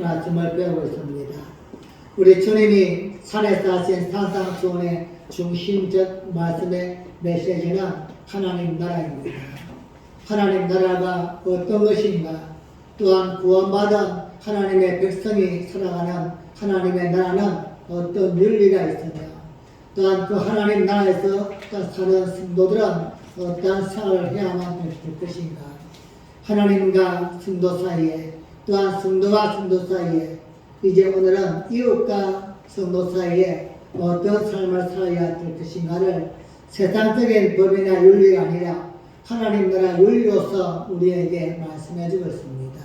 말씀을 배우고 있습니다. 우리 주님이 산에서 하신 산상수훈의 중심적 말씀의 메시지는 하나님 나라입니다. 하나님 나라가 어떤 것인가, 또한 구원받은 하나님의 백성이 살아가는 하나님의 나라는 어떤 윤리가 있으며, 또한 그 하나님 나라에서 사는 성도들은 어떠한 생활을 해야만 될 것인가, 하나님과 성도 사이에, 또한 성도와 성도 사이에, 이제 오늘은 이웃과 성도 사이에 어떤 삶을 살아야 될 것인가를 세상적인 법이나 윤리가 아니라 하나님 나라 윤리로서 우리에게 말씀해 주고 있습니다.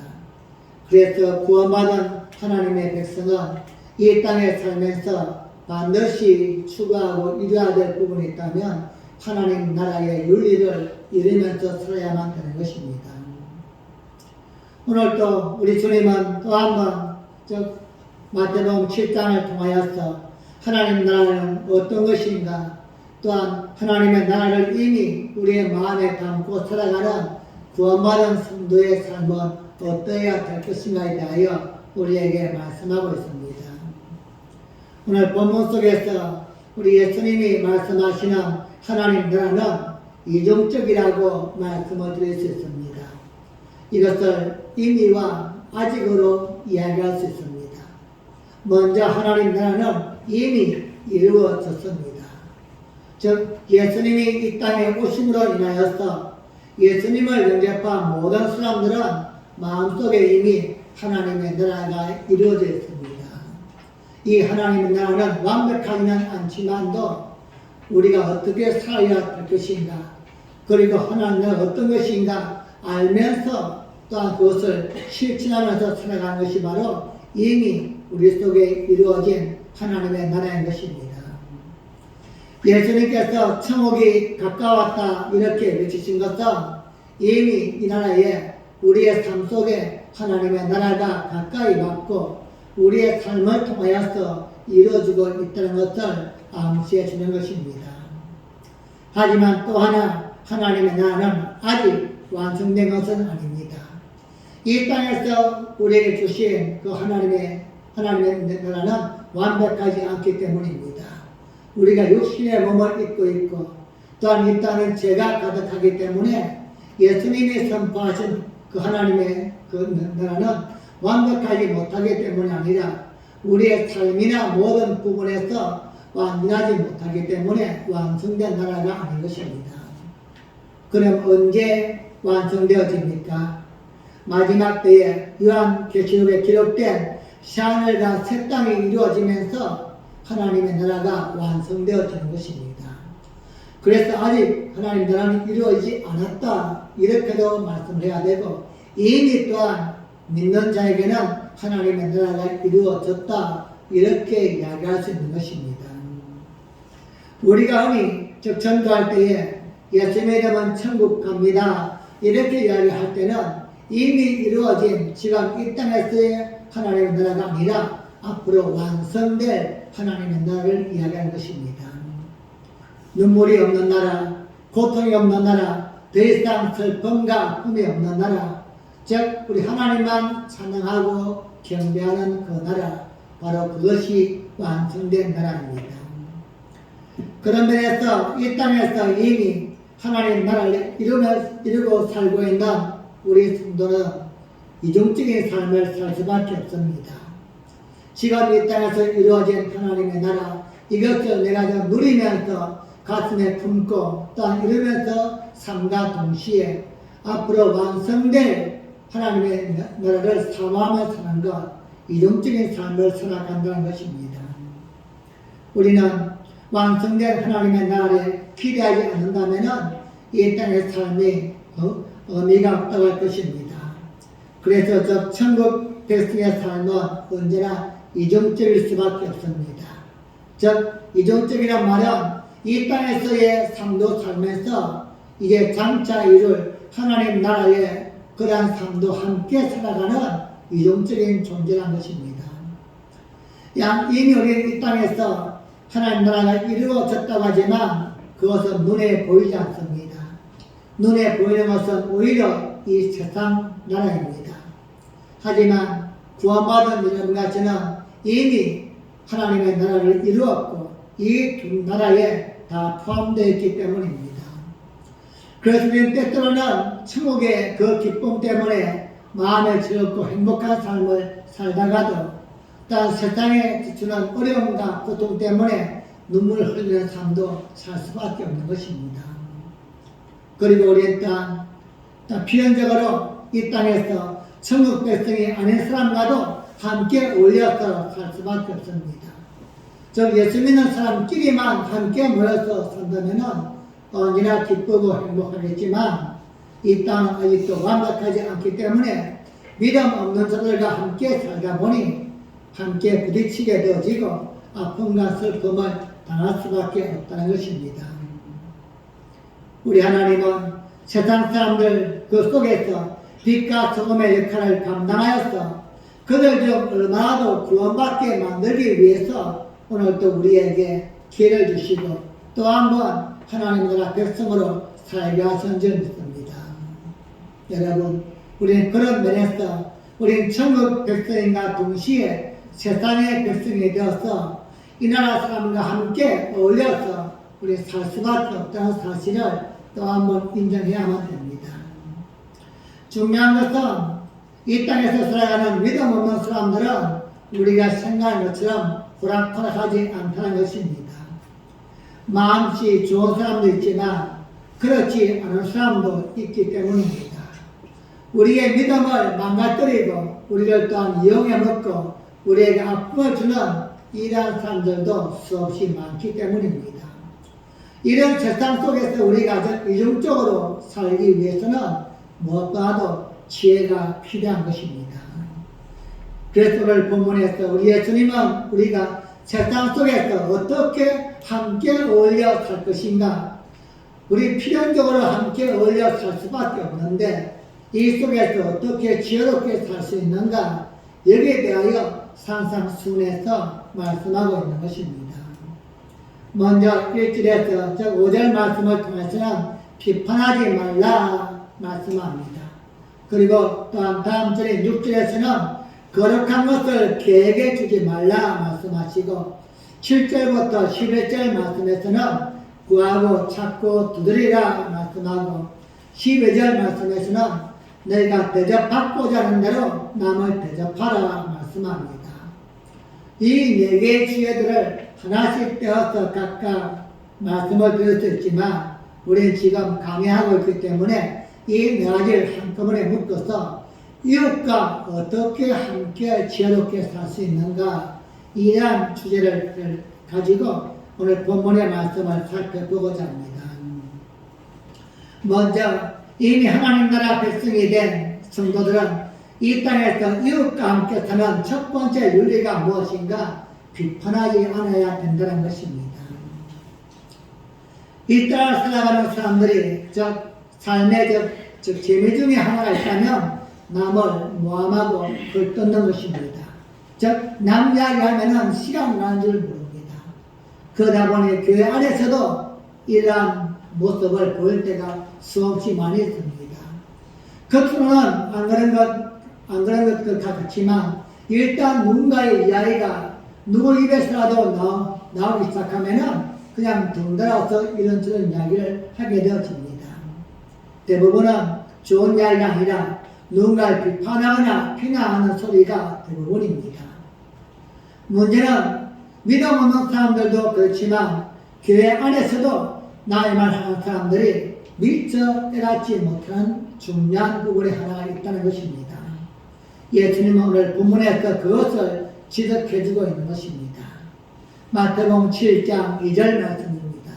그래서 구원받은 하나님의 백성은 이 땅에 살면서 반드시 추구하고 이루어야 될 부분이 있다면 하나님 나라의 윤리를 이루면서 살아야만 되는 것입니다. 오늘도 우리 주님은 또 한번 마태복음 7장을 통하여서 하나님 나라는 어떤 것인가, 또한 하나님의 나라를 이미 우리의 마음에 담고 살아가는 구원받은 성도의 삶은 어떠해야 될 것인가에 대하여 우리에게 말씀하고 있습니다. 오늘 본문 속에서 우리 예수님이 말씀하시는 하나님 나라는 이중적이라고 말씀을 드릴 수 있습니다. 이것을 이미와 아직으로 이야기할 수 있습니다. 먼저 하나님 나라는 이미 이루어졌습니다. 즉 예수님이 이 땅에 오심으로 인하여서 예수님을 영접한 모든 사람들은 마음속에 이미 하나님의 나라가 이루어져 있습니다. 이 하나님의 나라는 완벽하지는 않지만도 우리가 어떻게 살아야 할 것인가, 그리고 하나님은 어떤 것인가 알면서 또한 그것을 실천하면서 살아가는 것이 바로 이미 우리 속에 이루어진 하나님의 나라인 것입니다. 예수님께서 천국이 가까웠다 이렇게 외치신 것은 이미 이 나라에 우리의 삶 속에 하나님의 나라가 가까이 왔고 우리의 삶을 통하여서 이루어지고 있다는 것을 암시해 주는 것입니다. 하지만 또 하나 하나님의 나라는 아직 완성된 것은 아닙니다. 이 땅에서 우리에게 주신 그 하나님의 나라는 완벽하지 않기 때문입니다. 우리가 육신의 몸을 입고 있고 또한 이 땅은 죄가 가득하기 때문에 예수님이 선포하신 그 하나님의 그 나라는 완벽하지 못하기 때문이 아니라 우리의 삶이나 모든 부분에서 완전하지 못하기 때문에 완성된 나라가 아닌 것입니다. 그럼 언제 완성되어집니까? 마지막 때에 요한계시록에 기록된 새하늘과 새 땅이 이루어지면서 하나님의 나라가 완성되어지는 것입니다. 그래서 아직 하나님의 나라는 이루어지지 않았다 이렇게도 말씀을 해야 되고, 이미 또한 믿는 자에게는 하나님의 나라가 이루어졌다 이렇게 이야기할 수 있는 것입니다. 우리가 흔히 전도할 때에 예수님의 이름은 천국 갑니다 이렇게 이야기할 때는 이미 이루어진 지금 이 땅에서의 하나님의 나라가 아니라 앞으로 완성될 하나님의 나라를 이야기하는 것입니다. 눈물이 없는 나라, 고통이 없는 나라, 더 이상 슬픔과 아픔이 없는 나라, 즉 우리 하나님만 찬양하고 경배하는 그 나라, 바로 그것이 완성된 나라입니다. 그런 면에서 이 땅에서 이미 하나님 나라를 이루고 살고 있는 우리 성도는 이중적인 삶을 살 수밖에 없습니다. 지금 이 땅에서 이루어진 하나님의 나라, 이것을 내가 누리면서 가슴에 품고 또한 이루면서 삶과 동시에 앞으로 완성될 하나님의 나라를 사모하며 사는 것, 이중적인 삶을 살아간다는 것입니다. 우리는 완성된 하나님의 나라를 기대하지 않는다면 이 땅의 삶이 의미가 없다고 할 것입니다. 그래서 저 천국 백성의 삶은 언제나 이중적일 수밖에 없습니다. 즉 이중적이란 말은 이 땅에서의 삶도 살면서 이제 장차 이룰 하나님 나라의 그러한 삶도 함께 살아가는 이중적인 존재라는 것입니다. 이미 우리 이 땅에서 하나님 나라가 이루어졌다고 하지만 그것은 눈에 보이지 않습니다. 눈에 보이는 것은 오히려 이 세상 나라입니다. 하지만 구원받은 여러분같이는 이미 하나님의 나라를 이루었고 이 두 나라에 다 포함되어 있기 때문입니다. 그래서 우리는 때때로는 천국의 그 기쁨 때문에 마음을 즐겁고 행복한 삶을 살다가도 또한 세상에 주는 어려움과 고통 때문에 눈물을 흘리는 삶도 살 수밖에 없는 것입니다. 그리고 우리는 또 필연적으로 이 땅에서 천국 백성이 아닌 사람과도 함께 어울려서 살 수밖에 없습니다. 즉 예수 믿는 사람끼리만 함께 모여서 산다면은 언제나 기쁘고 행복하겠지만 이 땅은 아직도 완벽하지 않기 때문에 믿음 없는 자들과 함께 살다 보니 함께 부딪히게 되어지고 아픔과 슬픔을 당할 수밖에 없다는 것입니다. 우리 하나님은 세상 사람들 그 속에서 빛과 소금의 역할을 감당하여서 그들 중 얼마나도 구원받게 만들기 위해서 오늘도 우리에게 기회를 주시고 또 한번 하나님 나라 백성으로 살게 하신 줄 믿습니다. 여러분, 우리는 그런 면에서 우리는 천국 백성인과 동시에 세상의 백성이 되어서 이 나라 사람과 함께 어울려서 우리 살 수밖에 없다는 사실을 또 한번 인정해야만 됩니다. 중요한 것은 이 땅에서 살아가는 믿음 없는 사람들은 우리가 생각하는 것처럼 호락호락하지 않다는 것입니다. 마음씨 좋은 사람도 있지만 그렇지 않은 사람도 있기 때문입니다. 우리의 믿음을 망가뜨리고 우리를 또한 이용해 먹고 우리에게 아픔을 주는 이러한 사람들도 수없이 많기 때문입니다. 이런 세상 속에서 우리가 이중적으로 살기 위해서는 무엇보다도 지혜가 필요한 것입니다. 그래서 오늘 본문에서 우리 예수님은 우리가 세상 속에서 어떻게 함께 어울려 살 것인가, 우리 필연적으로 함께 어울려 살 수밖에 없는데 이 속에서 어떻게 지혜롭게 살 수 있는가, 여기에 대하여 산상수훈에서 말씀하고 있는 것입니다. 먼저 1절에서 5절 말씀을 통해서는 비판하지 말라 말씀합니다. 그리고 또한 다음 절인 6절에서는 거룩한 것을 계획해 주지 말라 말씀하시고 7절부터 11절 말씀에서는 구하고 찾고 두드리라 말씀하고 12절 말씀에서는 너희가 대접받고자 하는 대로 남을 대접하라 말씀합니다. 이 네 개의 지혜들을 하나씩 떼어서 각각 말씀을 드릴 수 있지만 우리는 지금 강의하고 있기 때문에 이 네 가지를 한꺼번에 묶어서 이웃과 어떻게 함께 지혜롭게 살 수 있는가, 이러한 주제를 가지고 오늘 본문의 말씀을 살펴보고자 합니다. 먼저 이미 하나님 나라 백성이 된 성도들은 이 땅에서 이웃과 함께 사는 첫 번째 윤리가 무엇인가, 비판하지 않아야 된다는 것입니다. 이 땅을 살아가는 사람들이 삶의 재미 중에 하나가 있다면 남을 모함하고 걸뜯는 것입니다. 남 이야기하면 시간 가는 줄 모릅니다. 그러다 보니 교회 안에서도 이러한 모습을 보일 때가 수없이 많이 있습니다. 겉으로는 안 그런 것 같지만 일단 누군가의 이야기가 누구 입에서라도 나오기 시작하면은 그냥 덩달아서 이런저런 이야기를 하게 되어집니다. 대부분은 좋은 이야기가 아니라 누군가를 비판하거나 비난하는 소리가 대부분입니다. 문제는 믿음 없는 사람들도 그렇지만 교회 안에서도 나의 말 하는 사람들이 미처 깨닫지 못하는 중요한 부분의 하나가 있다는 것입니다. 예수님은 오늘 본문에서 그것을 지적해주고 있는 것입니다. 마태복음 7장 2절 말씀입니다.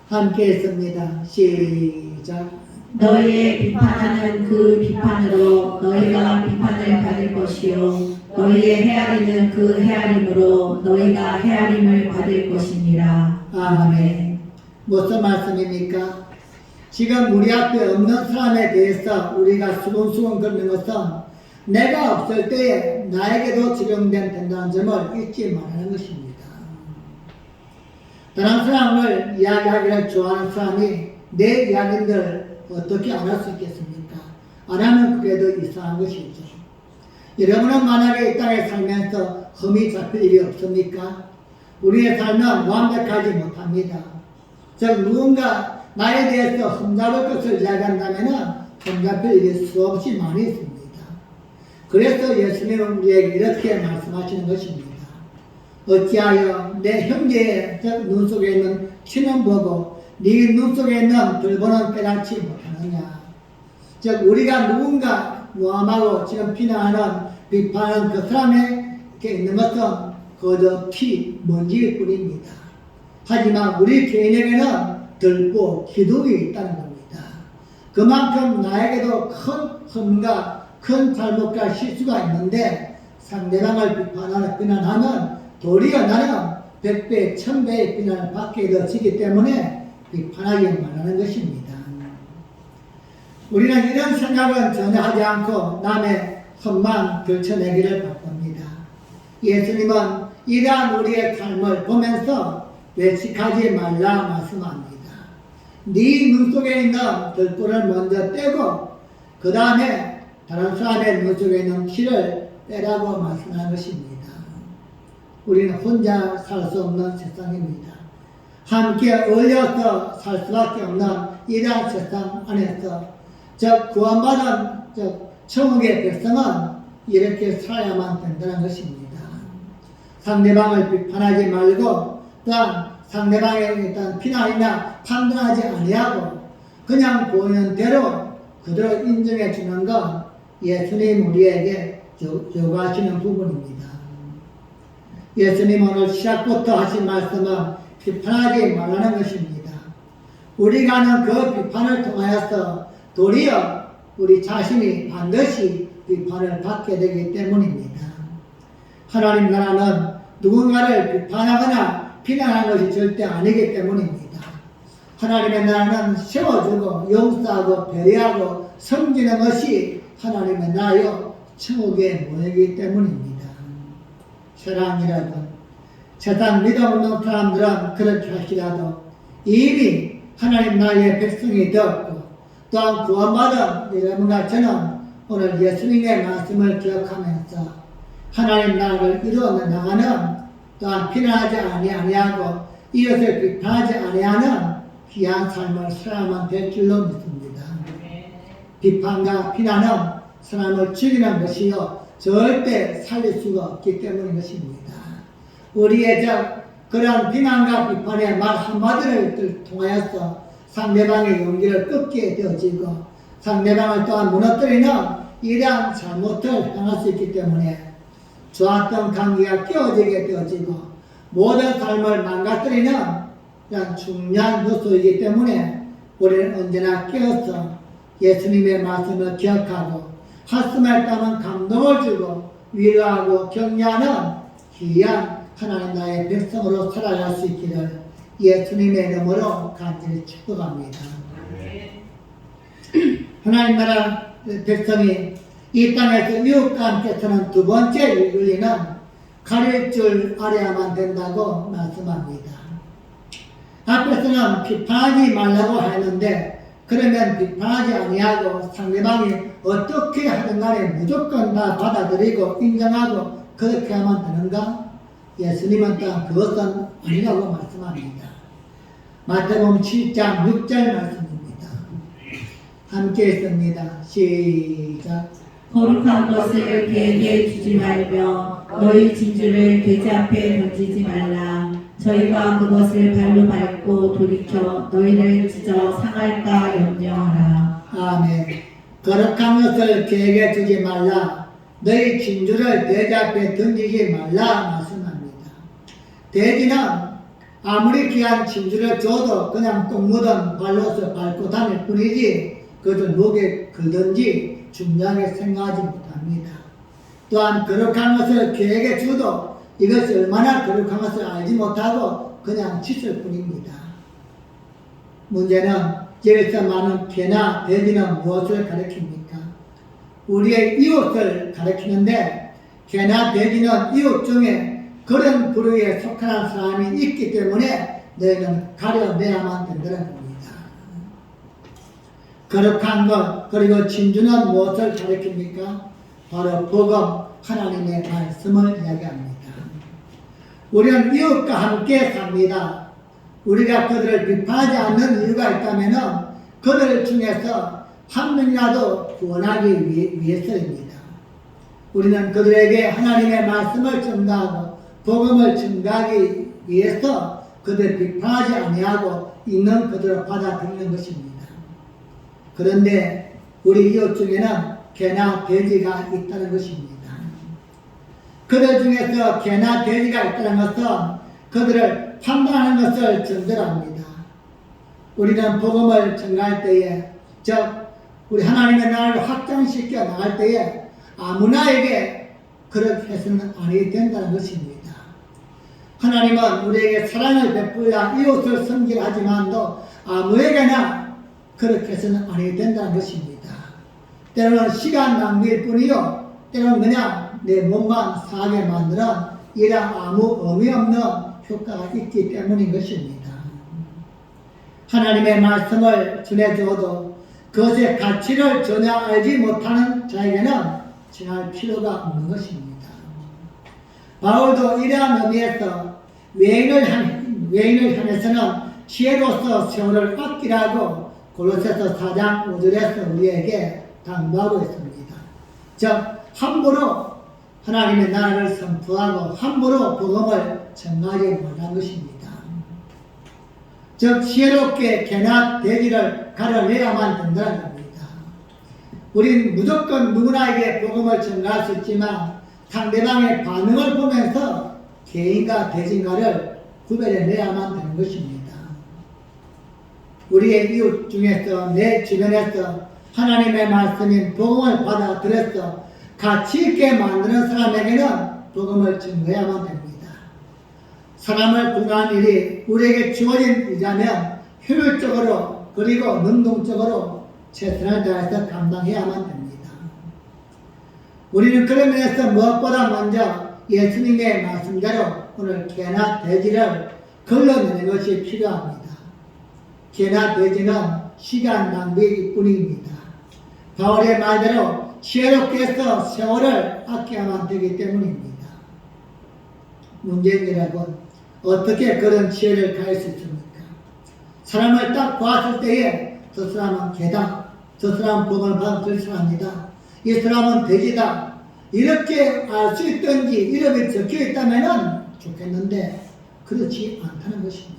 함께 읽습니다. 시작. 너희의 비판하는 그 비판으로 너희가 비판을 받을 것이요 너희의 헤아리는 그 헤아림으로 너희가 헤아림을 받을 것이니라. 아멘. 무슨 말씀입니까? 지금 우리 앞에 없는 사람에 대해서 우리가 수근수근 걷는 것은 내가 없을 때에 나에게도 적용된다는 점을 잊지 말라는 것입니다. 다른 사람을 이야기하기를 좋아하는 사람이 내 이야기를 어떻게 안 할 수 있겠습니까? 안 하면 그게 더 이상한 것이죠. 여러분은 만약에 이 땅에 살면서 흠이 잡힐 일이 없습니까? 우리의 삶은 완벽하지 못합니다. 즉 누군가 나에 대해서 흠잡을 것을 이야기한다면 흠잡힐 일이 수없이 많이 있습니다. 그래서 예수님은 우리에게 이렇게 말씀하시는 것입니다. 어찌하여 내 형제의 눈 속에 있는 티는 보고 네 눈 속에 있는 들보는 깨닫지 못하느냐. 즉 우리가 누군가 모함하고 지금 비난하는 비판하는 그 사람에게 있는 것은 그저 피, 먼지일 뿐입니다. 하지만 우리 개인에게는 들보, 기둥이 있다는 겁니다. 그만큼 나에게도 큰 흠과 큰 잘못과 실수가 있는데 상대방을 비판하는 비난하면 도리어 나는 100배, 1000배의 비난을 받게 되어지기 때문에 비판하기 말하는 것입니다. 우리는 이런 생각은 전혀 하지 않고 남의 흠만 들춰내기를 바랍니다. 예수님은 이러한 우리의 삶을 보면서 외식하지 말라 말씀합니다. 네 눈 속에 있는 들보를 먼저 떼고 그 다음에 다른 사람의 눈 속에 있는 티를 빼라고 말씀하는 것입니다. 우리는 혼자 살 수 없는 세상입니다. 함께 어울려서 살 수밖에 없는 이러한 세상 안에서 구원받은 천국의 백성은 이렇게 살아야만 된다는 것입니다. 상대방을 비판하지 말고 또한 상대방에 일단 비난이나 판단하지 아니하고 그냥 보이는 대로 그대로 인정해 주는 건 예수님 우리에게 요구하시는 부분입니다. 예수님 오늘 시작부터 하신 말씀은 비판하지 말라는 것입니다. 우리가 하는 그 비판을 통하여서 도리어 우리 자신이 반드시 비판을 받게 되기 때문입니다. 하나님 나라는 누군가를 비판하거나 비난하는 것이 절대 아니기 때문입니다. 하나님의 나라는 세워주고 용서하고 배려하고 섬기는 것이 하나님의 나라요 천국의 모형이기 때문입니다. 사랑하는 여러분, 세상 믿음 없는 사람들은 그렇게 하시라도 이미 하나님 나라의 백성이 되었고 또한 구원받은 여러분과 저는 오늘 예수님의 말씀을 기억하면서 하나님 나라를 이루어 나가는 또한 비난하지 아니하고 이웃을 비판하지 아니하는 귀한 삶을 살아야만 될 줄로 믿습니다. 비판과 비난은 사람을 죽이는 것이요 절대 살릴 수가 없기 때문인 것입니다. 우리의 그런 비난과 비판의 말 한마디를 통하여서 상대방의 용기를 끊게 되어지고 상대방을 또한 무너뜨리는 이러한 잘못을 행할 수 있기 때문에 좋았던 관계가 깨어지게 되어지고 모든 삶을 망가뜨리는 이런 중요한 요소이기 때문에 우리는 언제나 깨어서 예수님의 말씀을 기억하고 하스말 따는 감동을 주고 위로하고 격려하는 귀한 하나님 나라의 백성으로 살아갈 수 있기를 예수님의 이름으로 간절히 축복합니다. 하나님 나라 백성이 이 땅에서 이웃과 함께 사는 두 번째 윤리는 가릴 줄 알아야만 된다고 말씀합니다. 앞에서는 비판하지 말라고 했는데 그러면 비판하지 아니하고 상대방이 어떻게 하든 간에 무조건 다 받아들이고 인정하고 그렇게 하면 되는가? 예수님은 또한 그것은 아니라고 말씀합니다. 마태복음 7장 6절 말씀입니다. 함께 읽습니다. 시작. 거룩한 것을 개에게 주지 말며 너희 진주를 돼지 앞에 던지지 말라. 저희가 그것을 발로 밟고 돌이켜 너희를 찢어 상할까 염려하라. 아멘. 거룩한 것을 개에게 주지 말라. 너희 진주를 돼지 앞에 던지지 말라 말씀합니다. 돼지는 아무리 귀한 진주를 줘도 그냥 똥 묻은 발로서 밟고 다닐 뿐이지 그것을 목에 걸든지 중요하게 생각하지 못합니다. 또한 거룩한 것을 개에게 주도 이것이 얼마나 거룩한 것을 알지 못하고 그냥 짖을 뿐입니다. 문제는 여기서 많은 개나 돼지는 무엇을 가리킵니까? 우리의 이웃을 가리키는데 개나 돼지는 이웃 중에 그런 부류에 속한 사람이 있기 때문에 너희는 가려내야만 된다는 겁니다. 거룩한 것 그리고 진주는 무엇을 가리킵니까? 바로 복음 하나님의 말씀을 이야기합니다. 우리는 이웃과 함께 삽니다. 우리가 그들을 비판하지 않는 이유가 있다면 그들 중에서 한 명이라도 구원하기 위해서입니다. 우리는 그들에게 하나님의 말씀을 전가하고 복음을 전가하기 위해서 그들 비판하지 아니하고 있는 그들을 받아들이는 것입니다. 그런데 우리 이웃 중에는 개나 돼지가 있다는 것입니다. 그들 중에서 개나 돼지가 있다는 것은 그들을 판단하는 것을 전제합니다. 우리는 복음을 전가할 때에, 즉 우리 하나님의 나라를 확장시켜 나갈 때에 아무나에게 그렇게 해서는 아니 된다는 것입니다. 하나님은 우리에게 사랑을 베풀라 이웃을 섬기라 하지만도 아무에게나 그렇게 해서는 아니 된다는 것입니다. 때로는 시간 낭비일 뿐이요, 때로는 그냥 내 몸만 상하게 만드는 이런 아무 의미 없는 효과가 있기 때문인 것입니다. 하나님의 말씀을 전해주어도 그것의 가치를 전혀 알지 못하는 자에게는 전할 필요가 없는 것입니다. 바울도 이러한 의미에서 외인을 향해서는 지혜로서 세월을 아끼라고 골로새서 4장 5절에서 우리에게 당부하고 있습니다. 즉 함부로 하나님의 나라를 선포하고 함부로 복음을 전하지 말라는 것입니다. 즉 지혜롭게 개나 돼지를 가려내야만 된다는 겁니다. 우린 무조건 누구나에게 복음을 전할 수 있지만 상대방의 반응을 보면서 개인과 돼지인가를 구별해내야만 되는 것입니다. 우리의 이웃 중에서 내 주변에서 하나님의 말씀인 복음을 받아들여서 가치 있게 만드는 사람에게는 복음을 전해야만 됩니다. 사람을 구원하는 일이 우리에게 주어진 일이라면 효율적으로 그리고 능동적으로 최선을 다해서 감당해야만 됩니다. 우리는 그런 면에서 무엇보다 먼저 예수님의 말씀대로 오늘 개나 돼지를 걸러내는 것이 필요합니다. 개나 돼지는 시간 낭비일 뿐입니다. 바울의 말대로 지혜롭게 해서 세월을 아껴야만 되기 때문입니다. 문제는 여러분, 어떻게 그런 지혜를 가질 수 있습니까? 사람을 딱 봤을 때에 저 사람은 개다, 저 사람은 복음을 받을 사람이다, 이 사람은 돼지다, 이렇게 알 수 있든지 이름이 적혀 있다면 좋겠는데 그렇지 않다는 것입니다.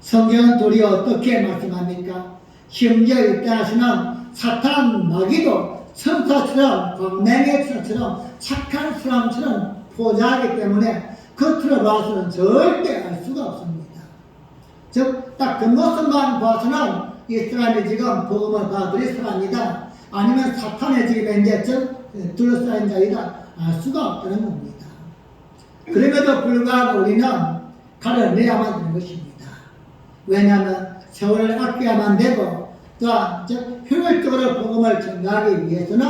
성경은 도리어 어떻게 말씀합니까? 심지어 입단하시는 사탄 마귀도 천사처럼 광명의처럼 착한 사람처럼 포자하기 때문에 겉으로 봐서는 절대 알 수가 없습니다. 즉 딱 그 모습만 봐서는 이 사람이 지금 복음을 받아들일 사람이다, 아니면 사탄의 지금 이제 둘러싸인 자이다 알 수가 없다는 겁니다. 그럼에도 불구하고 우리는 가려내야만 되는 것입니다. 왜냐하면 세월을 아껴야만 되고 또한 효율적으로 복음을 전가하기 위해서는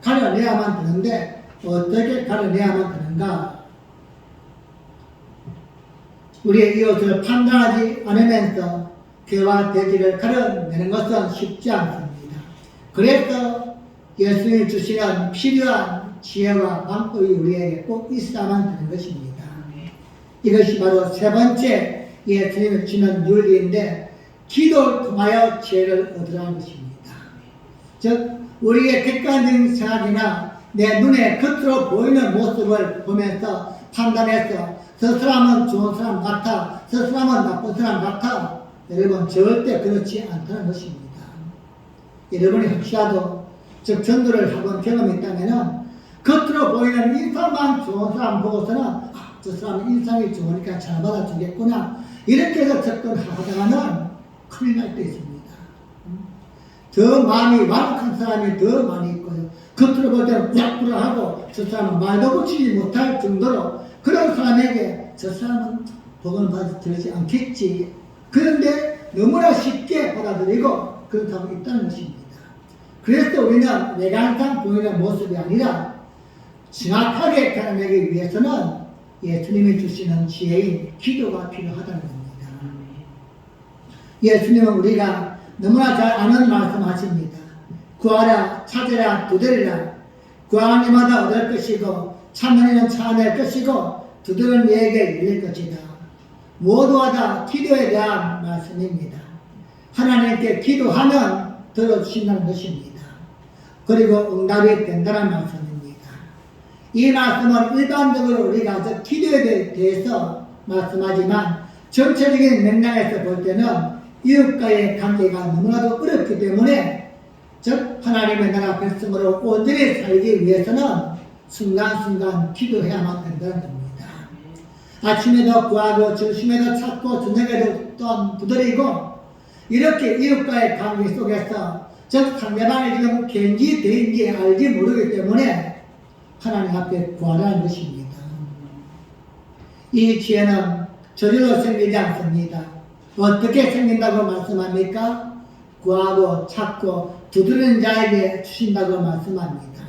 가려내야만 되는데 어떻게 가려내야만 되는가? 우리의 이웃을 판단하지 않으면서 개와 돼지를 가려내는 것은 쉽지 않습니다. 그래서 예수님이 주시는 필요한 지혜와 방법이 우리에게 꼭 있어야만 되는 것입니다. 이것이 바로 세 번째 예수님이 주는 윤리인데, 기도를 통하여 지혜를 얻으라는 것입니다. 즉 우리의 객관적인 생각이나 내 눈에 겉으로 보이는 모습을 보면서 판단해서 저 사람은 좋은 사람 같아, 저 사람은 나쁜 사람 같아, 여러분 절대 그렇지 않다는 것입니다. 여러분이 혹시라도 즉 전도를 해본 경험이 있다면 겉으로 보이는 인상만 좋은 사람 보고서는 저 사람은 인상이 좋으니까 잘 받아주겠구나 이렇게 해서 접근하다가는 큰일 날 때 있습니다. 더 마음이 완악한 사람이 더 많이 있고요, 겉으로 볼 때는 불안하고 저 사람은 말도 붙이지 못할 정도로 그런 사람에게 저 사람은 복음을 받아들이지 않겠지, 그런데 너무나 쉽게 받아들이고 그런 사람이 있다는 것입니다. 그래서 우리는 외관상 보이는 모습이 아니라 정확하게 가르내기 위해서는 예수님이 주시는 지혜인 기도가 필요하다는 겁니다. 예수님은 우리가 너무나 잘 아는 말씀하십니다. 구하라, 찾으라, 두드리라. 구하는 이마다 얻을 것이고 찾는 이는 찾아낼 것이고 두드리는 이에게 열릴 것이다. 모두가 다 기도에 대한 말씀입니다. 하나님께 기도하면 들어주신다는 것입니다. 그리고 응답이 된다는 말씀입니다. 이 말씀은 일반적으로 우리가 저 기도에 대해서 말씀하지만 전체적인 맥락에서 볼 때는 이웃과의 관계가 너무나도 어렵기 때문에 즉 하나님의 나라 백성으로 온전히 살기 위해서는 순간순간 기도해야만 된다는 겁니다. 아침에도 구하고 점심에도 찾고 저녁에도 또한 두드리고 이렇게 이웃과의 관계 속에서 즉 상대방이 지금 개인지 대인지 알지 모르기 때문에 하나님 앞에 구하라는 것입니다. 이 지혜는 저절로 생기지 않습니다. 어떻게 생긴다고 말씀합니까? 구하고 찾고 두드리는 자에게 주신다고 말씀합니다.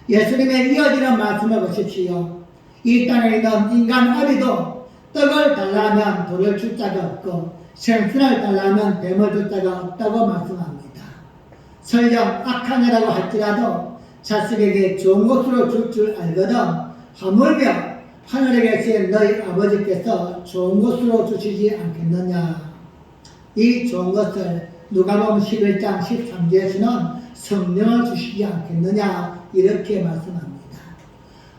예수님의 이어지는 말씀을 보십시오. 이 땅에 있는 인간 아비도 떡을 달라면 돌을 줄 자가 없고 생선을 달라면 뱀을 줄 자가 없다고 말씀합니다. 설령 악한 자라고 할지라도 자식에게 좋은 것으로 줄 줄 알거든 하물며 하늘에 계신 너희 아버지께서 좋은 것으로 주시지 않겠느냐. 이 좋은 것을 누가복음 11장 13절에서는 성령을 주시지 않겠느냐 이렇게 말씀합니다.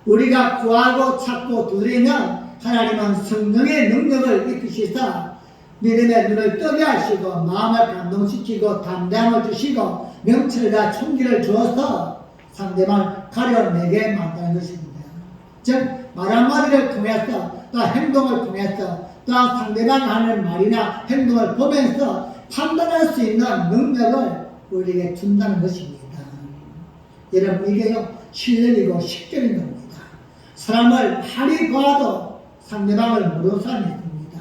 우리가 구하고 찾고 두드리면 하나님은 성령의 능력을 입히시사 믿음의 눈을 뜨게 하시고 마음을 감동시키고 담대함을 주시고 명철과 총기를 주어서 상대방을 가려내게 만드는 것입니다. 즉 말 한마디를 통해서 또 행동을 통해서 또한 상대방이 하는 말이나 행동을 보면서 판단할 수 있는 능력을 우리에게 준다는 것입니다. 여러분 이게요 실력이고 식견인 겁니다. 사람을 하리 봐도 상대방을 모르는 사람이 있습니다.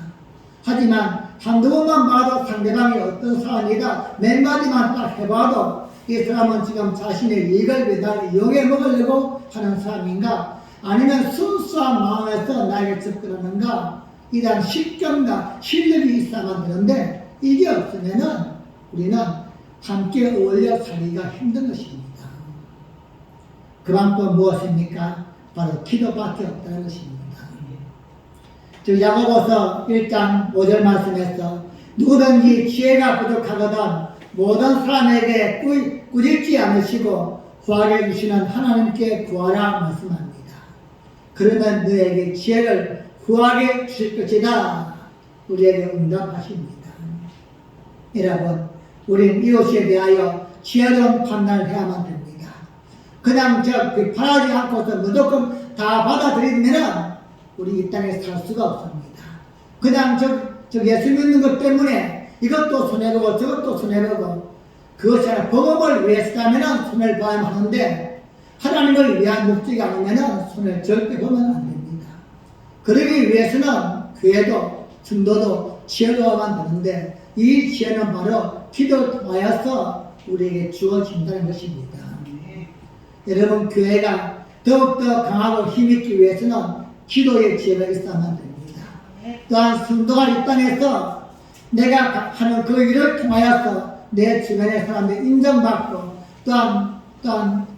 하지만 한두 번만 봐도 상대방이 어떤 사람이다 몇 마디만 딱 해봐도 이 사람은 지금 자신의 이익을 위해 이용해 먹으려고 하는 사람인가 아니면 순수한 마음에서 나에게 접근하는가 이러한 식견과 실력이 있어야만 되는데 이게 없으면은 우리는 함께 어울려 살기가 힘든 것입니다. 그만큼 무엇입니까? 바로 기도밖에 없다는 것입니다. 즉 야고보서 1장 5절 말씀에서 누구든지 지혜가 부족하거든 모든 사람에게 꾸짖지 않으시고 구하게 주시는 하나님께 구하라 말씀합니다. 그러면 너에게 지혜를 구하게 주실 것이다. 우리에게 응답하십니다. 여러분 우린 이웃에 대하여 지혜로운 판단을 해야만 됩니다. 그냥 바라지 않고서 무조건 다 받아들이면 우리 이 땅에 살 수가 없습니다. 그냥 예수 믿는 것 때문에 이것도 손해보고 저것도 손해보고 그것이 아니라 복음을 위해서라면 손해를 봐야 하는데 하나님을 위한 목적이 아니면 손해를 절대 보면 안 됩니다. 그러기 위해서는 교회도 성도도 지혜로워야만 되는데 이 지혜는 바로 기도를 통하여서 우리에게 주어진다는 것입니다. 여러분 교회가 더욱더 강하고 힘있기 위해서는 기도의 지혜가 있어야만 됩니다. 또한 성도가 이 땅에서 내가 하는 그 일을 통하여서 내 주변의 사람들이 인정받고 또한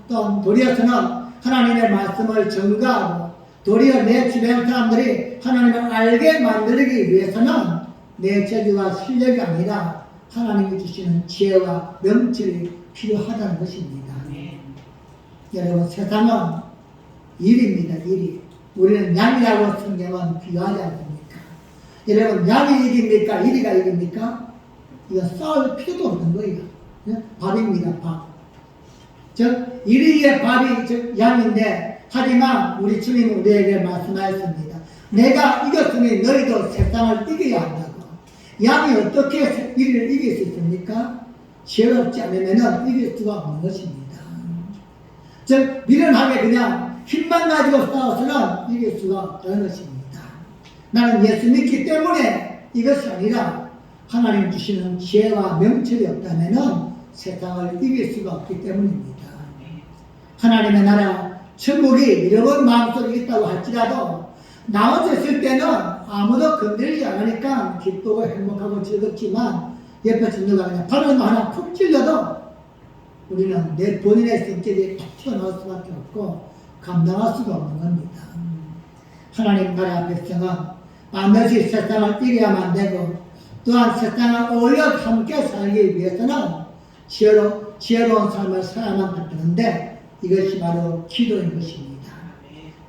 도리어서는 하나님의 말씀을 전가하고 도리어 내 주변 사람들이 하나님을 알게 만들기 위해서는 내 재주와 실력이 아니라 하나님이 주시는 지혜와 명철이 필요하다는 것입니다. 여러분 세상은 일입니다. 일이. 우리는 양이라고 성경은 비유하지 않습니까? 여러분 양이 일입니까? 일이가 일입니까? 이거 싸울 필요도 없는 거예요. 밥입니다. 밥. 즉 일이의 밥이 즉 양인데 하지만 우리 주님은 우리에게 말씀하였습니다. 내가 이겼으니 너희도 세상을 이겨야 한다고. 양이 어떻게 일을 이길 수 있습니까? 지혜롭지 않으면 이길 수가 없는 것입니다. 즉 미련하게 그냥 힘만 가지고 싸워서는 이길 수가 없다는 것입니다. 나는 예수 믿기 때문에 이것이 아니라 하나님 주시는 지혜와 명철이 없다면 세상을 이길 수가 없기 때문입니다. 하나님의 나라 천국이 여러분 마음속에 있다고 할지라도 나 혼자 있을 때는 아무도 건드리지 않으니까 기쁘고 행복하고 즐겁지만 옆에 친구가 그냥 바람 하나 푹 찔려도 우리는 내 본인의 성격이 탁 튀어나올 수밖에 없고 감당할 수가 없는 겁니다. 하나님 나라 백성은 반드시 세상을 이겨야만 되고 또한 세상을 어울려 함께 살기 위해서는 지혜로운 삶을 살아야만 되는데 이것이 바로 기도인 것입니다.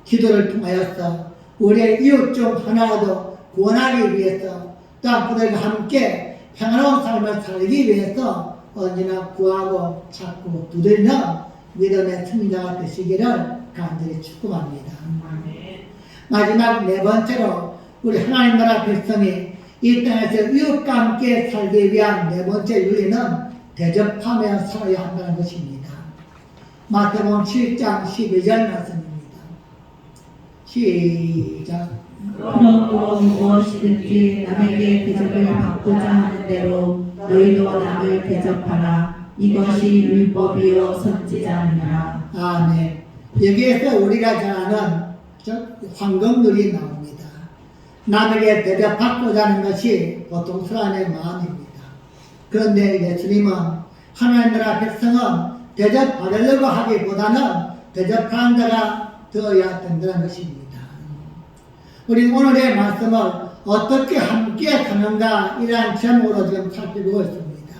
기도를 통하여서 우리의 이웃 중 하나라도 구원하기 위해서 또한 그들과 함께 평화로운 삶을 살기 위해서 언제나 구하고 찾고 두드리는 믿음의 승리자가 되시기를 간절히 축복합니다. 마지막 네 번째로 우리 하나님 나라 백성이 이 땅에서 이웃과 함께 살기 위한 네 번째 윤리는 대접하며 살아야 한다는 것입니다. 마태복음 7장 12절 말씀입니다. 시작. 그러므로 무엇이든지 남에게 대접을 받고자 하는 대로 너희도 남을 대접하라. 이것이 율법이요 선지자니라. 아멘. 여기에서 우리가 잘 아는 황금률이 나옵니다. 남에게 대접받고자 하는 것이 보통 사람의 마음입니다. 그런데 예수님은 하나님 나라 백성은 대접받으려고 하기보다는 대접하는 자가 되어야 된다는 것입니다. 우리 오늘의 말씀을 어떻게 함께 사는가 이러한 제목으로 지금 살펴보고 있습니다.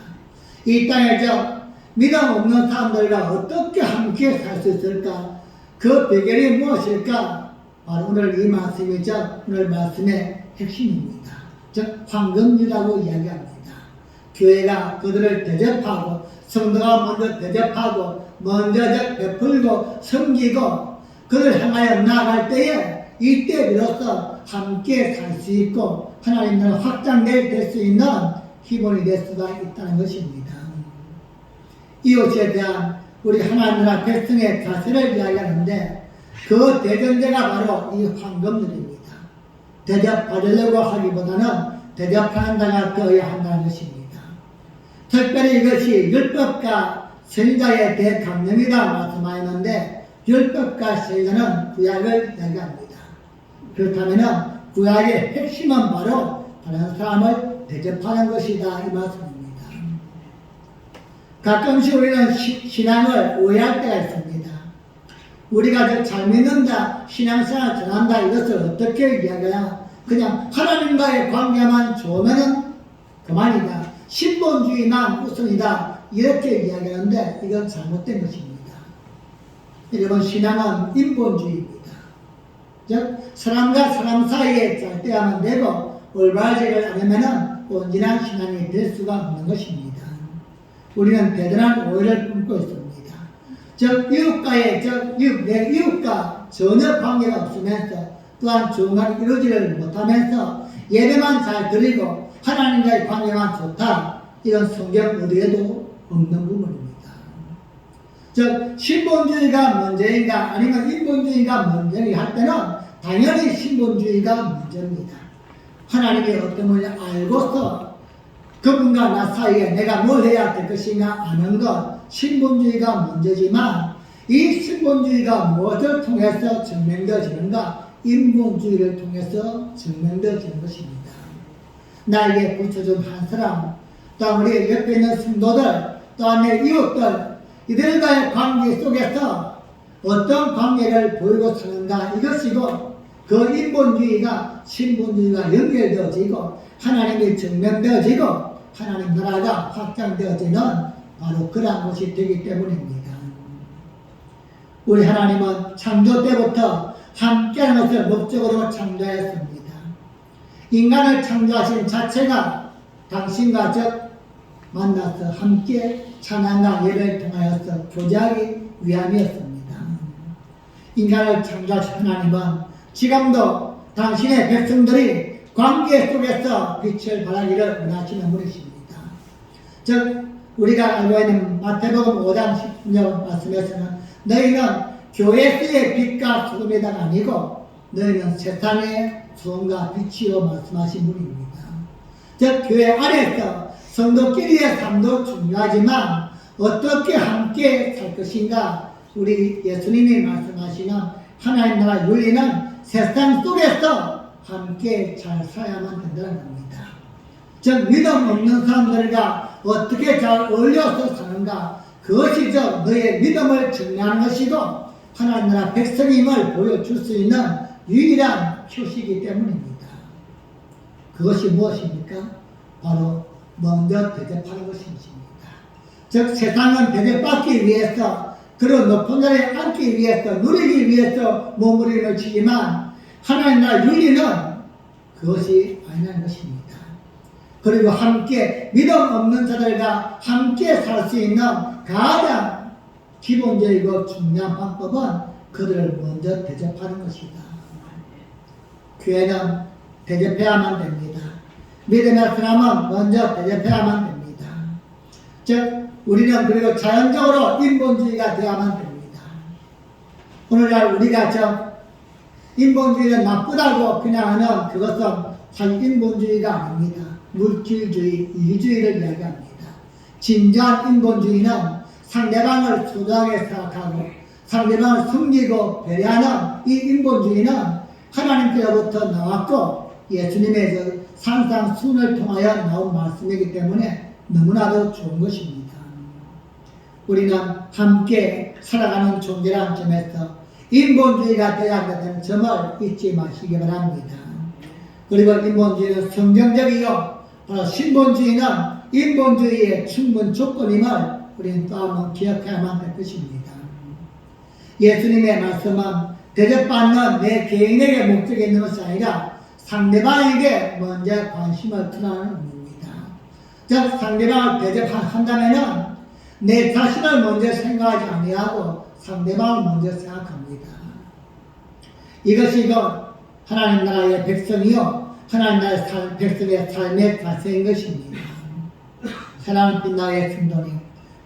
이 땅에서 믿음 없는 사람들과 어떻게 함께 살 수 있을까? 그 비결이 무엇일까? 바로 오늘 이 말씀이죠. 오늘 말씀의 핵심입니다. 즉 황금이라고 이야기합니다. 교회가 그들을 대접하고 성도가 먼저 대접하고 먼저 베풀고 섬기고 그들 향하여 나아갈 때에 이때 비로소 함께 살 수 있고 하나님 나라 확장될 수 있는 기본이 될 수가 있다는 것입니다. 이웃에 대한 우리 하나님 나라 백성의 자세를 이야기하는데 그 대전제가 바로 이 황금들입니다. 대접받으려고 하기보다는 대접하는 자가 되어야 한다는 것입니다. 특별히 이것이 율법과 선지자의 대강령이다 말씀하였는데 율법과 선지자는 구약을 이야기합니다. 그렇다면 구약의 핵심은 바로 다른 사람을 대접하는 것이다 이 말씀입니다. 가끔씩 우리는 신앙을 오해할 때가 있습니다. 우리가 잘 믿는다, 신앙생활 전한다 이것을 어떻게 이야기하냐? 그냥 하나님과의 관계만 좋으면 그만이다. 신본주의만 우선이다. 이렇게 이야기하는데 이건 잘못된 것입니다. 여러분 신앙은 인본주의입니다. 즉 사람과 사람 사이에 잘 돼야만 되고 올바르지를 않으면 온전한 신앙이 될 수가 없는 것입니다. 우리는 대단한 오해를 품고 있습니다. 즉 내 이웃과 전혀 관계가 없으면서 또한 정말 이루지를 못하면서 예배만 잘 드리고 하나님과의 관계만 좋다. 이건 성경 어디에도 없는 부분입니다. 즉 신본주의가 문제인가 아니면 인본주의가 문제인가 할 때는 당연히 신본주의가 문제입니다. 하나님이 어떤 분을 알고서 그분과 나 사이에 내가 뭘 해야 될 것인가 아는 것 신본주의가 문제지만 이 신본주의가 무엇을 통해서 증명되어지는가? 인본주의를 통해서 증명되어지는 것입니다. 나에게 붙여준 한 사람, 또 우리 옆에 있는 성도들, 또한 내 이웃들 이들과의 관계 속에서 어떤 관계를 보이고 사는가 이것이고 그 인본주의가 신본주의가 연결되어지고 하나님이 증명되어지고 하나님 나라가 확장되어지는 바로 그러한 것이 되기 때문입니다. 우리 하나님은 창조 때부터 함께하는 것을 목적으로 창조하였습니다. 인간을 창조하신 자체가 당신과 만나서 함께 찬양과 예배를 통하여서 교제하기 위함이었습니다. 인간을 창조하신 하나님은 지금도 당신의 백성들이 관계 속에서 빛을 발하기를 원하시는 분이십니다. 즉 우리가 알고 있는 마태복음 5장 10절 말씀에서는 너희는 교회의 빛과 소금이다가 아니고 너희는 세상의 소금과 빛이요 말씀하신 분입니다. 즉 교회 안에서 성도끼리의 삶도 중요하지만 어떻게 함께 살 것인가 우리 예수님이 말씀하시는 하나님 나라 윤리는 세상 속에서 함께 잘 살아야만 된다는 겁니다. 즉 믿음 없는 사람들과 어떻게 잘 어울려서 사는가 그것이 너의 믿음을 증명하는 것이고 하나님 나라 백성임을 보여줄 수 있는 유일한 표시이기 때문입니다. 그것이 무엇입니까? 바로 먼저 대접하는 것입니다. 즉 세상은 대접받기 위해서 그런 높은 자리에 앉기 위해서 누리기 위해서 몸부림을 치지만 하나님 나라 윤리는 그것이 아니라는 것입니다. 그리고 함께 믿음 없는 자들과 함께 살 수 있는 가장 기본적이고 중요한 방법은 그들을 먼저 대접하는 것이다. 교회는 대접해야만 됩니다. 믿음의 사람은 먼저 대접해야만 됩니다. 즉 우리는 그리고 자연적으로 인본주의가 되어야만 됩니다. 오늘날 우리가 인본주의는 나쁘다고 그냥 하는 그것은 사실 인본주의가 아닙니다. 물질주의, 이기주의를 이야기합니다. 진정한 인본주의는 상대방을 소중하게 생각하고 상대방을 섬기고 배려하는 이 인본주의는 하나님께로부터 나왔고 예수님의 산상순을 통하여 나온 말씀이기 때문에 너무나도 좋은 것입니다. 우리는 함께 살아가는 존재라는 점에서 인본주의가 되어야 한다는 점을 잊지 마시기 바랍니다. 그리고 인본주의는 성경적이요 바로 신본주의는 인본주의의 충분 조건임을 우리는 또 한번 기억해야만 할 것입니다. 예수님의 말씀은 대접받는 내 개인에게 목적이 있는 것이 아니라 상대방에게 먼저 관심을 투하는 의미입니다. 즉 상대방을 대접한다면 내 자신을 먼저 생각하지 아니하고 상대방을 먼저 생각합니다. 이것이 하나님 나라의 백성이요 하나님 나라의 백성의 삶의 자세인 것입니다. 사랑하는 빛나의 성도님,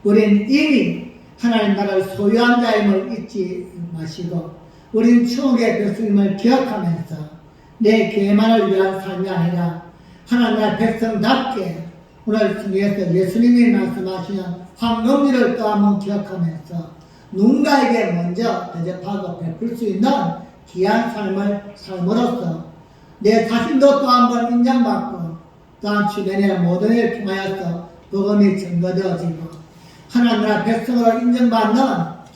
우리는 이미 하나님 나라를 소유한 자임을 잊지 마시고 우리는 천국의 백성임을 기억하면서 내 교회만을 위한 삶이 아니라 하나님 나라의 백성답게 오늘 성경에서 예수님이 말씀하시는 황금률을 또 한번 기억하면서 누군가에게 먼저 대접하고 베풀 수 있는 귀한 삶을 삶으로써 내 자신도 또 한번 인정받고 또한 주변의 모든 일을 통하여서 복음이 증거되어지고 하나님 나라 백성으로 인정받는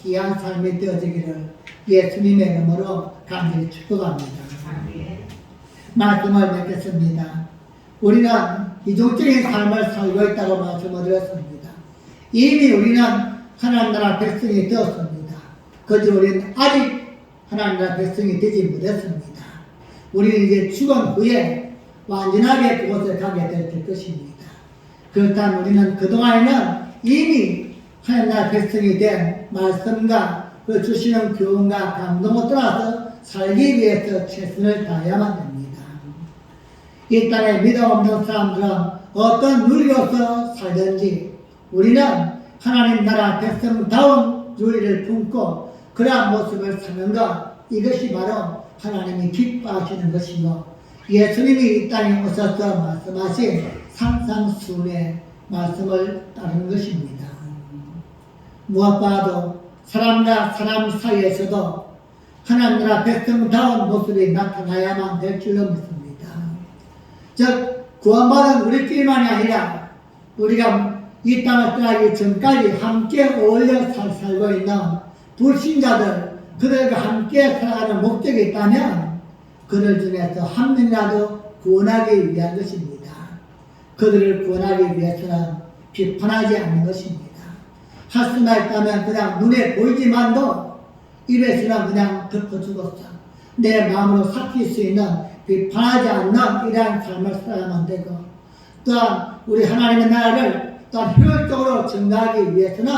귀한 삶이 되어지기를 예수님의 이름으로 간절히 축복합니다. 말씀을 맺겠습니다. 우리는 이중적인 삶을 살고 있다고 말씀을 드렸습니다. 이미 우리는 하나님 나라 백성이 되었습니다. 그저 우리는 아직 하나님 나라 백성이 되지 못했습니다. 우리는 이제 죽은 후에 완전하게 그곳에 가게 될 것입니다. 그렇다면 우리는 그동안에는 이미 하나님 나라 백성이 된 말씀과 그 주시는 교훈과 감동을 따라서 살기 위해서 최선을 다해야만 됩니다. 이 땅에 믿음 없는 사람들은 어떤 윤리로서 살든지 우리는 하나님 나라 백성다운 윤리를 품고 그러한 모습을 사는 것, 이것이 바로 하나님이 기뻐하시는 것이고 예수님이 이 땅에 오셔서 말씀하신 산상순의 말씀을 따르는 것입니다. 무엇보다도 사람과 사람 사이에서도 하나님 나라 백성다운 모습이 나타나야만 될 줄로 믿습니다. 즉 구원받은 우리끼리만이 아니라 우리가 이 땅을 떠나기 전까지 함께 어울려 살고 있는 불신자들, 그들과 함께 살아가는 목적이 있다면 그들 중에서 한 명이라도 구원하기 위한 것입니다. 그들을 구원하기 위해서는 비판하지 않는 것입니다. 할 수만 있다면 그냥 눈에 보이지만도 입에서는 그냥 덮어주고서 내 마음으로 삭힐 수 있는 비판하지 않는 이러한 삶을 살아야만 되고 또한 우리 하나님의 나라를 또한 효율적으로 증가하기 위해서는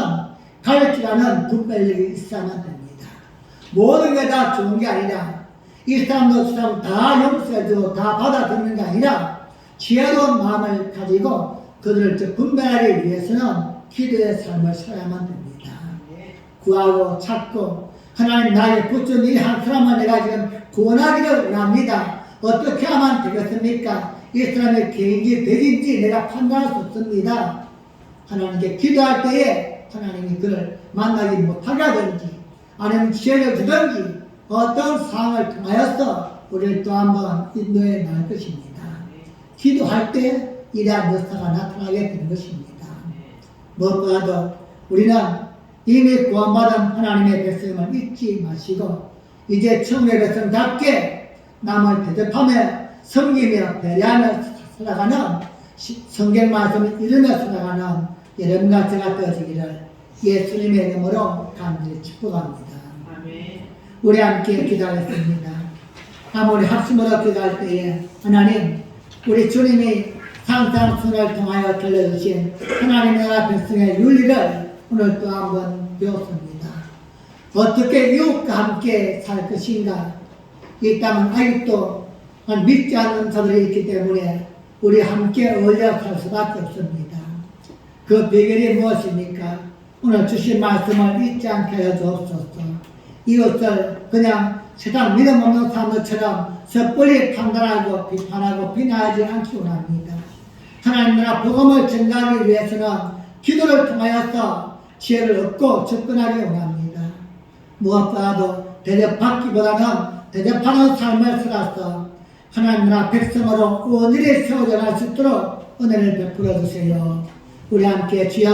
가르치라는 분별력이 있어야만 됩니다. 모든 게 다 좋은 게 아니라 이 사람도 저 사람 다 용서해주고 다 받아들이는 게 아니라 지혜로운 마음을 가지고 그들을 분별하기 위해서는 기도의 삶을 살아야만 됩니다. 구하고 찾고 하나님 나에게 붙은 이 한 사람을 내가 지금 구원하기를 원합니다. 어떻게 하면 되겠습니까? 이 사람의 개인지 백인지 내가 판단할 수 없습니다. 하나님께 기도할 때에 하나님이 그를 만나지 못하게 하든지 아니면 지혜를 주든지 어떤 상황을 통하여서 우리를 또 한번 인도해 나갈 것입니다. 기도할 때 이러한 역사가 나타나게 되는 것입니다. 무엇보다도 우리는 이미 구원받은 하나님의 백성임을 잊지 마시고 이제 천국의 백성답게 남을 대접하며 섬기며 배려하며 살아가는 성경 말씀을 이루며 살아가는 여러분과 제가 되어지기를 예수님의 이름으로 간절히 축복합니다. 우리 함께 기도하겠습니다. 아무리 학습으로 기도할 때에 하나님 우리 주님이 상상순을 통하여 들려주신 하나님의 나라 백성의 윤리를 오늘 또 한번 배웠습니다. 어떻게 이웃과 함께 살 것인가? 이 땅은 아직도 믿지 않는 자들이 있기 때문에 우리 함께 어울려 살 수밖에 없습니다. 그 비결이 무엇입니까? 오늘 주신 말씀을 잊지 않게 하여 주옵소서. 이웃을 그냥 세상 믿음 없는 사람들처럼 섣불리 판단하고 비판하고 비난하지 않기 원합니다. 하나님 나라 복음을 전가하기 위해서는 기도를 통하여서 지혜를 얻고 접근하기 원합니다. 무엇보다도 대접받기보다는 대접하는 삶을 살아서 하나님 나라 백성으로 온전히 세워져 갈 수 있도록 은혜를 베풀어 주세요. 우리 함께 주여